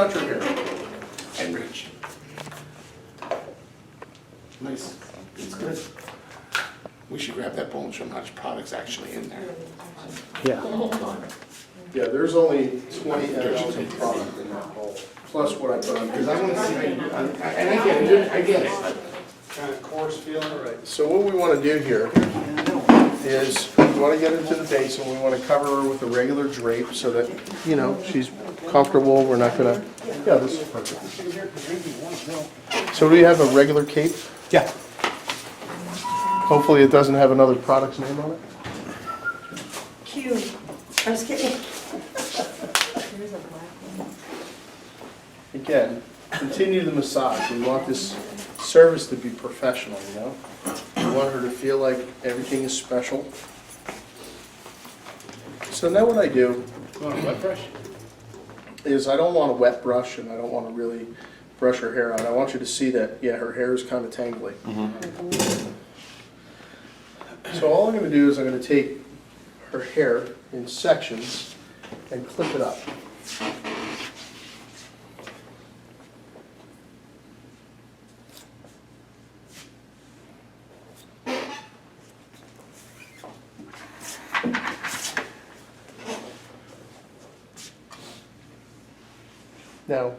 touch her hair. And reach. Nice. It's good. We should grab that bowl and show how much product's actually in there. Yeah. Yeah, there's only 20 ml of product in that bowl, plus what I put on, because I want to see how you, and I get it, I get it. Kind of coarse feeling, right? So what we want to do here is, we want to get her to the base, and we want to cover her with a regular drape, so that, you know, she's comfortable, we're not gonna, yeah, this is perfect. So do you have a regular cape? Yeah. Hopefully it doesn't have another product's name on it. Cute. I'm just kidding. Again, continue the massage. We want this service to be professional, you know? We want her to feel like everything is special. So now what I do is I don't want a wet brush and I don't want to really brush her hair out. I want you to see that, yeah, her hair is kind of tangly. So all I'm going to do is I'm going to take her hair in sections and clip it up. Now,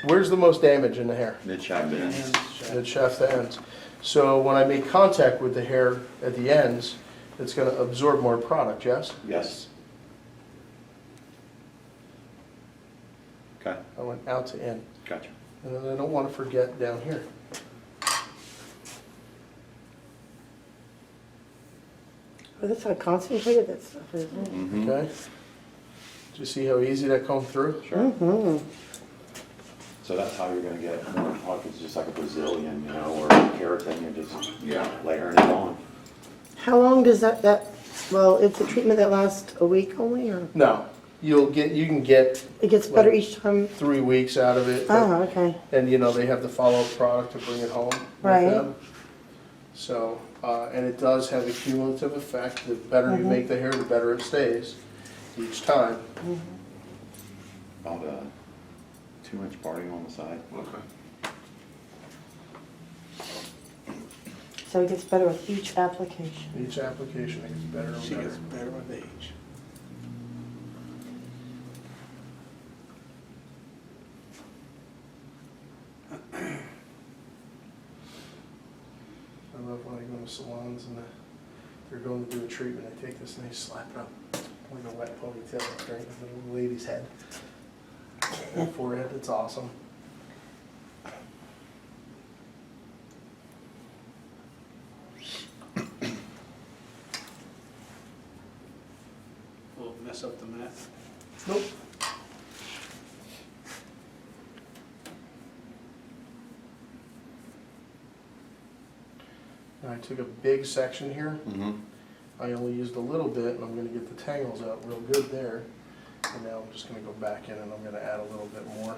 where's the most damage in the hair? Mid-shaft ends. Mid shaft to ends. So when I make contact with the hair at the ends, it's going to absorb more product, yes? Yes. Okay, I went out to in. gotcha. And then I don't want to forget down here. Oh, that's how concentrated that stuff is. Mhm. Okay? Do you see how easy that comes through? Sure. Mm-hmm. So that's how you're gonna get more pockets, just like a Brazilian, you know, or keratin, you're just layering it on. How long does well, it's a treatment that lasts a week only, or No, you can get it gets better each time? 3 weeks out of it. but- Oh, okay. And you know, they have the follow-up product to bring it home with Right. them. So, and it does have a cumulative effect. The better you make the hair, the better it stays each time. About 2-inch parting on the side. Okay. So it gets better with each application. Each application it gets better and better. She gets better with age. I love when I go to salons and they're going to do a treatment. I take this and they slap it up like a wet ponytail right in the lady's head. Her forehead, it's awesome. Will mess up the mat. Nope. And I took a big section here. Mm-hmm. I only used a little bit, and I'm going to get the tangles out real good there. And now I'm just going to go back in and I'm going to add a little bit more.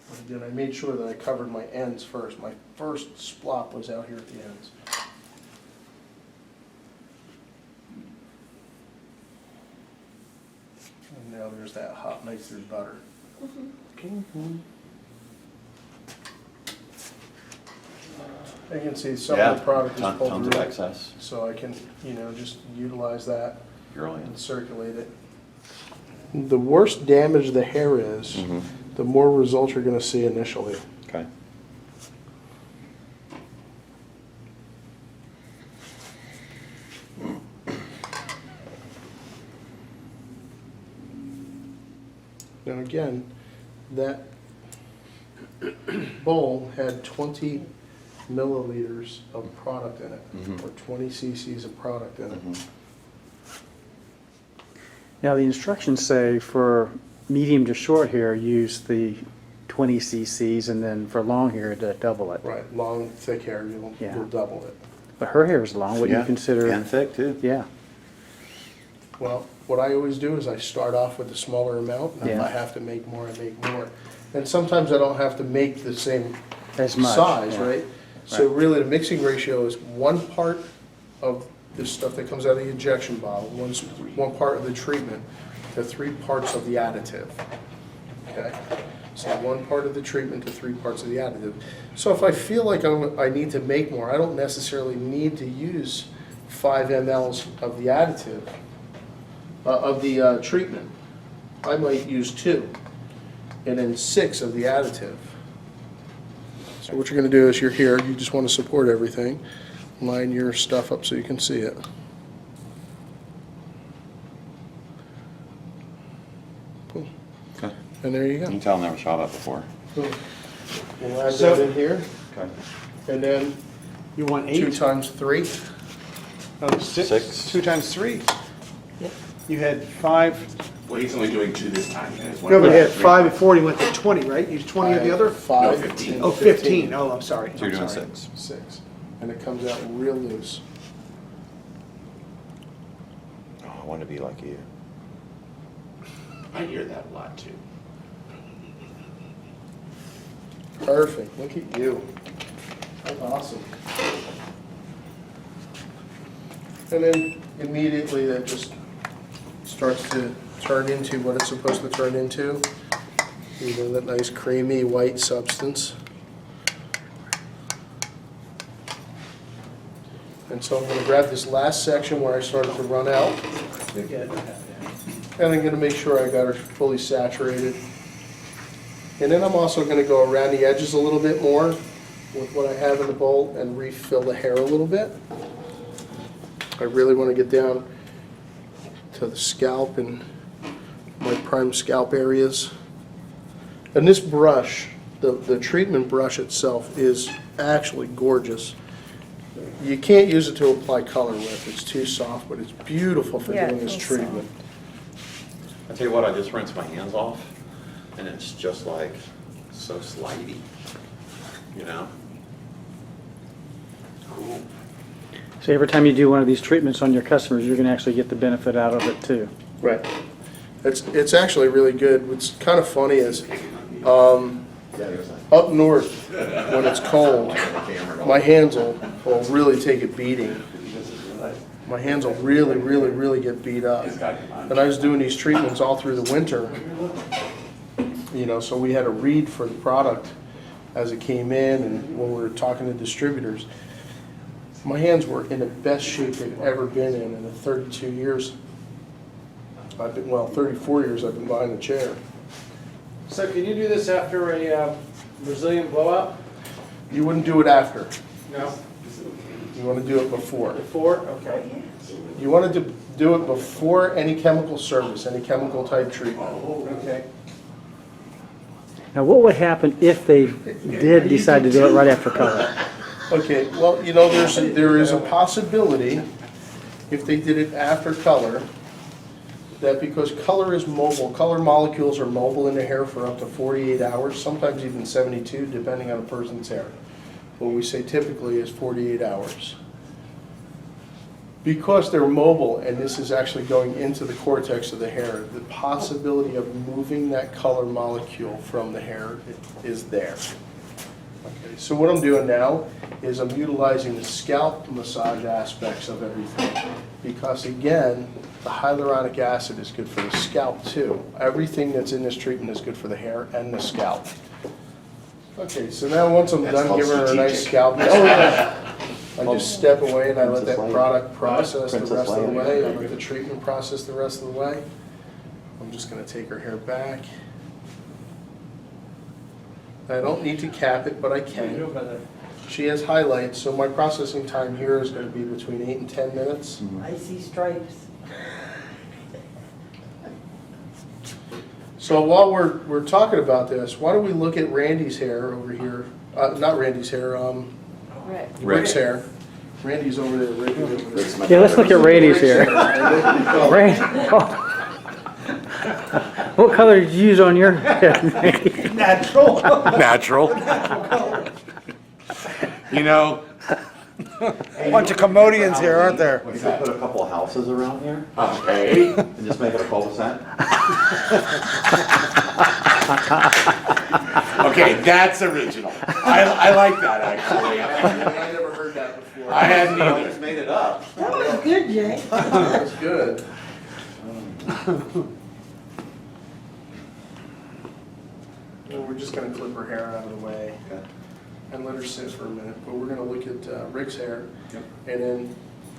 But again, I made sure that I covered my ends first. My first splop was out here at the ends. And now there's that hot, nice through butter. You can see some of the product is pulled Tons of through, excess. so I can, you know, just utilize that Brilliant. and circulate it. The worse damaged the hair is, Mhm. the more results you're going to see initially. Okay. Now again, that bowl had 20 milliliters of product in it, Mhm. or 20 cc's of product in it. Mhm. Now, the instructions say for medium to short hair, use the 20 cc's, and then for long hair, to double it. Right, long, thick hair, Yeah. you'll double it. But her hair is long. What do you Yeah, consider? and thick too. Yeah. Well, what I always do is I start off with a smaller amount, and if Yeah. I have to make more, I make more. And sometimes I don't have to make the same As much. size, yeah. right? So really, the mixing ratio is 1 part of this stuff that comes out of the injection bottle, 1 part of the treatment to 3 parts of the additive. Okay? So 1 part of the treatment to 3 parts of the additive. So if I feel like I need to make more, I don't necessarily need to use 5 mLs of the additive, of the treatment. I might use 2, and then 6 of the additive. So what you're going to do is you're here, you just want to support everything. Line your stuff up so you can see it. Boom. Okay. And there you You go. can tell I never saw that before. Boom. We'll add So- that in here, Okay. and then You want 2 8? times 3. Oh, 6. 6. 2 times 3. Yep. You had 5. Well, he's only doing 2 this time. and it's one No, but you had for 5 before, you went to 20, right? You used 20 of the other? 5. No, 15. and Oh, 15. Oh, I'm sorry. So you're I'm doing sorry. 6. 6. And it comes out real loose. Oh, I want to be like you. I hear that a lot too. Perfect. Look at you. That's awesome. And then immediately that just starts to turn into what it's supposed to turn into. You know, that nice creamy white substance. And so I'm going to grab this last section where I started to run out. And I'm going to make sure I got her fully saturated. And then I'm also going to go around the edges a little bit more with what I have in the bowl and refill the hair a little bit. I really want to get down to the scalp and my prime scalp areas. And this brush, the treatment brush itself, is actually gorgeous. You can't use it to apply color with, it's too soft, but it's beautiful for Yeah, doing it this feels treatment. I tell you what, I just rinsed my hands off, and it's just like so slidey, you know? Cool. So every time you do one of these treatments on your customers, you're going to actually get the benefit out of it too. Right. It's actually really good. What's kind of funny is, up north, when it's cold, my hands will really take a beating. My hands will really, really, really get beat up. And I was doing these treatments all through the winter, you know, so we had a read for the product as it came in and when we were talking to distributors. My hands were in the best shape they've ever been in the 32 years. 34 years I've been behind the chair. So can you do this after a Brazilian blowout? You wouldn't do it after. No? You want to do it before. Before? Okay. You want to do it before any chemical service, any chemical type treatment. Okay. Now, what would happen if they did decide to do it right after color? Okay, well, you know, there is a possibility, if they did it after color, that because color is mobile, color molecules are mobile in the hair for up to 48 hours, sometimes even 72, depending on a person's hair. What we say typically is 48 hours. Because they're mobile, and this is actually going into the cortex of the hair, the possibility of moving that color molecule from the hair is there. Okay, so what I'm doing now is I'm utilizing the scalp massage aspects of everything. Because again, the hyaluronic acid is good for the scalp too. Everything that's in this treatment is good for the hair and the scalp. Okay, so now once I'm That's done called giving her a nice strategic. scalp, I just step away and I let that product process the rest of the way. I let the treatment process the rest of the way. I'm just going to take her hair back. I don't need to cap it, but I can. She has highlights, so my processing time here is going to be between 8 and 10 minutes. I see stripes. So while we're talking about this, why don't we look at Randy's hair over here? Not Randy's hair, Right. Rick's hair. Randy's over there, Rick is over there. Yeah, let's look at Randy's here. Oh, Randy, oh. What color did you use on your head, Randy? Natural. Natural. You know, Bunch of commodians here, aren't there? We could put a couple of houses around here okay. and just make it a cul-de-sac. Okay, that's original. I like that, actually. I never heard that before. I hadn't I either. just made it up. That was good, Jay. That's good. Well, we're just gonna clip her hair out of the way Okay. and let her sit for a minute, but we're gonna look at Rick's hair, Yep. and then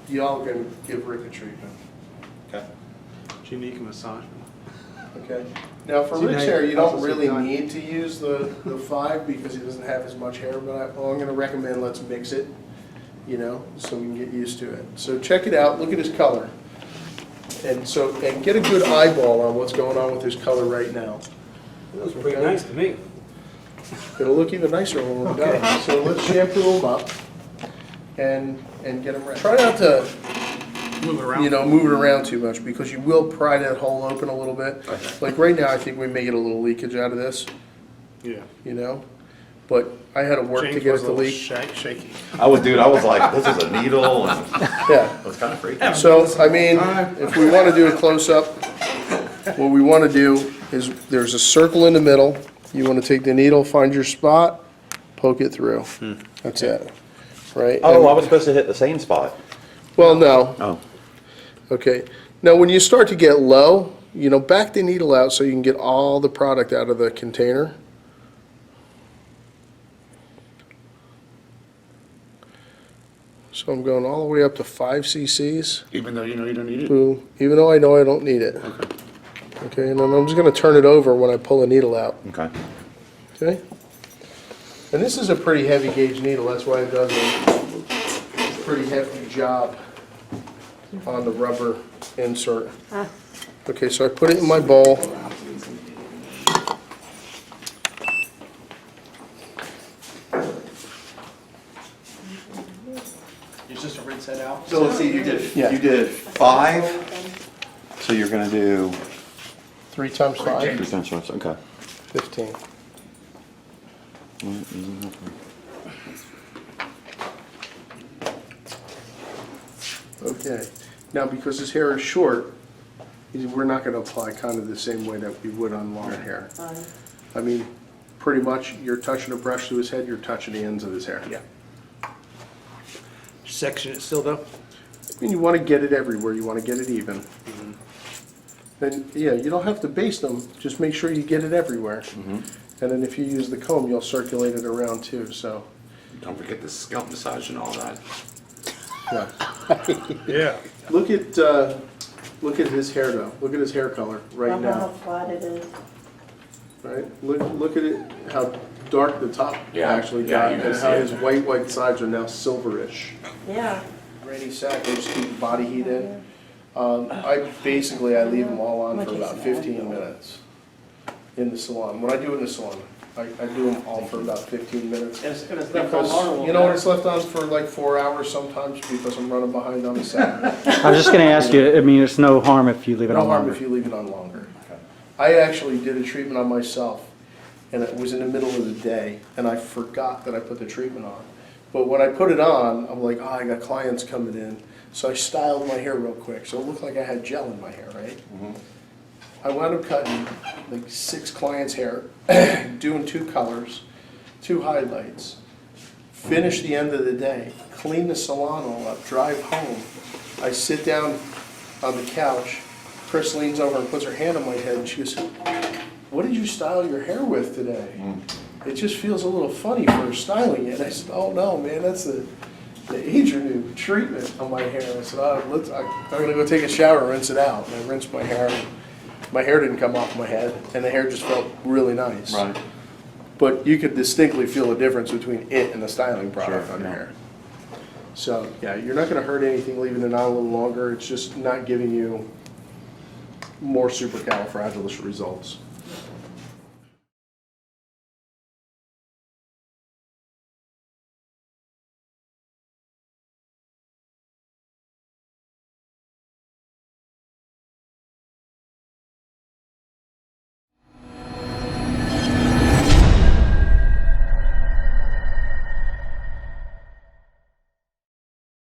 y'all are gonna give Rick a treatment, Okay. Unique massage. okay? Now, for See, Rick's now hair, you you don't also really sit down. need to use the 5 because he doesn't have as much hair, but I'm gonna recommend let's mix it, you know, so we can get used to it. So check it out, look at his color. And get a good eyeball on what's going on with his color right now. That was pretty nice to me. It'll look even nicer when we're done. So let's shampoo them up and get them ready. Try not to, Move it around. you know, move it around too much because you will pry that hole open a little bit. Like right now, I think we may get a little leakage out of this, Yeah. you know? But I had to work to James get was it a to little leak. shaky. I was like, this is a needle, and Yeah. it was kind of freaky. So, I mean, if we want to do a close-up, what we want to do is, there's a circle in the middle. You want to take the needle, find your spot, poke it through. That's it, right? Oh, And- I was supposed to hit the same spot. Well, no. Oh. Okay. Now, when you start to get low, you know, back the needle out so you can get all the product out of the container. So I'm going all the way up to 5 cc's. Even though you know you don't need it. Boom. Even though I know I don't need it. Okay, and then I'm just going to turn it over when I pull a needle out. Okay. Okay? And this is a pretty heavy gauge needle, that's why it does a pretty hefty job on the rubber insert. Okay, so I put it in my bowl. It's just a rinse that out. So let's see, you did Yeah. 5, so you're gonna do 3 times 5, 3 times 5, okay. 15. Okay, now because his hair is short, we're not gonna apply kind of the same way that we would on long hair. I mean, pretty much, you're touching a brush to his head, you're touching the ends of his hair. Yeah. Section it still though? I mean, you wanna get it everywhere, you wanna get it even. And, yeah, you don't have to baste them, just make sure you get it everywhere. And then if you use the comb, you'll circulate it around too, so, Don't forget the scalp massage and all that. yeah. Yeah. Look at his hair though, look at his hair color right How now, flat it is. right? Look at it, how dark the top Yeah, actually yeah, got, you can and see how it. his white sides are now silverish. Yeah. Rainy sack, I just keep body heat in. I leave them all on for about 15 minutes in the salon. When I do it in the salon, I do them all for about 15 minutes. And it's left on Because, longer. you know, it's left on for like 4 hours sometimes because I'm running behind on the sack. I was just gonna ask you, I mean, it's no harm if you leave it No on harm longer. if you leave it on longer. I actually did a treatment on myself, and it was in the middle of the day, and I forgot that I put the treatment on. But when I put it on, I'm like, oh, I got clients coming in, so I styled my hair real quick, so it looked like I had gel in my hair, right? I wound up cutting like 6 clients' hair, doing 2 colors, 2 highlights, finish the end of the day, clean the salon all up, drive home. I sit down on the couch, Chris leans over and puts her hand on my head and she goes, what did you style your hair with today? It just feels a little funny for styling it. I said, oh no, man, that's the Age Renew treatment on my hair. I said, I'm gonna go take a shower and rinse it out. And I rinsed my hair. My hair didn't come off my head and the hair just felt really nice. Right. But you could distinctly feel the difference between it and the styling product Sure, on your yeah. hair. So, yeah, you're not gonna hurt anything leaving it on a little longer. It's just not giving you more supercalifragilistic results.